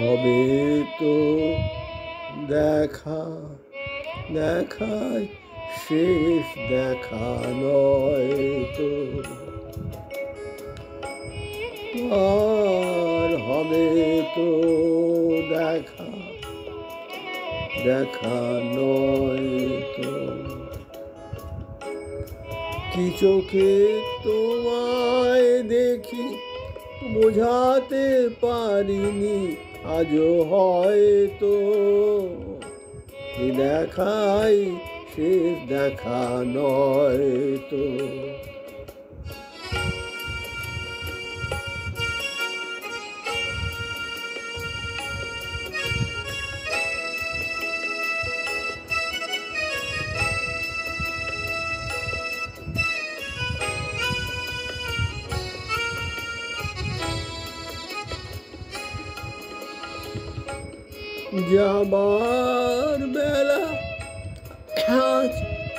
হবে তো দেখা, দেখায় শেষ দেখা নয় তো, আর হবে তো দেখা, দেখা নয় তো। কি চোখে তোমায় দেখি বোঝাতে পারিনি আজও হয়তো, এ দেখাই শেষ দেখা নয় তো। যাবার বেলা আজ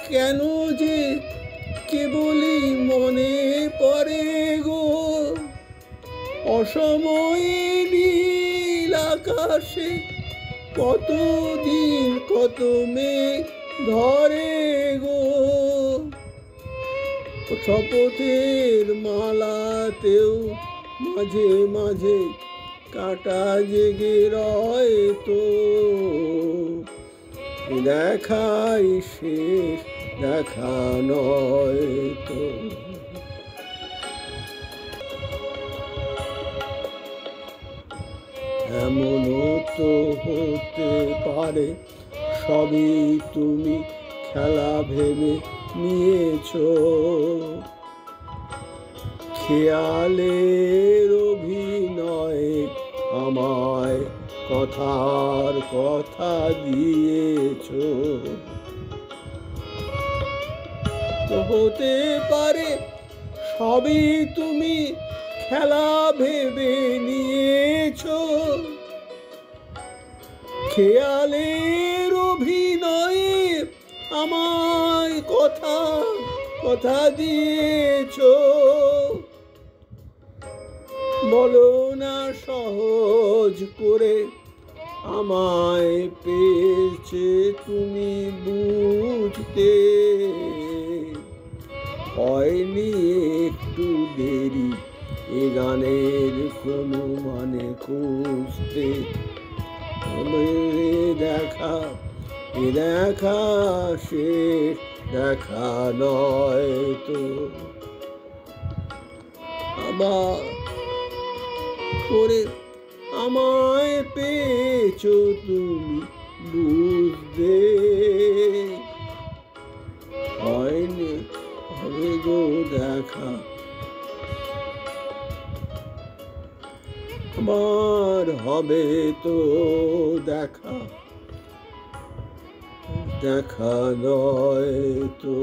কেন যে কেবলই মনে পড়ে গো, অসময়ে নীল আকাশে কতদিন কত মেঘ ধরে গো, শপথের মালাতেও মাঝে মাঝে কাটা জেগে রয় তো, দেখাই শেষ দেখা নয় তো। এমনও তো হতে পারে সবই তুমি খেলা ভেবে নিয়েছো, খেয়ালের অভিনয়ে আমায় কথার কথা দিয়েছো। তো হতে পারে সবই তুমি খেলা ভেবে নিয়েছো, খেয়ালের অভিনয়ে আমায় কথা দিয়েছো। বলো না সহজ করে আমায় পেয়েছে তুমি বুঝতে, হয়নি একটু দেরি এ গানের কোনো মানে খুঁজতে, দেখা এ দেখা শেষ দেখা নয় তো। আবার করে আমায় পেয়েছো তুমি বুঝতে, হয়নি হবে গো দেখা, আবার হবে তো দেখা, দেখা নয় তো।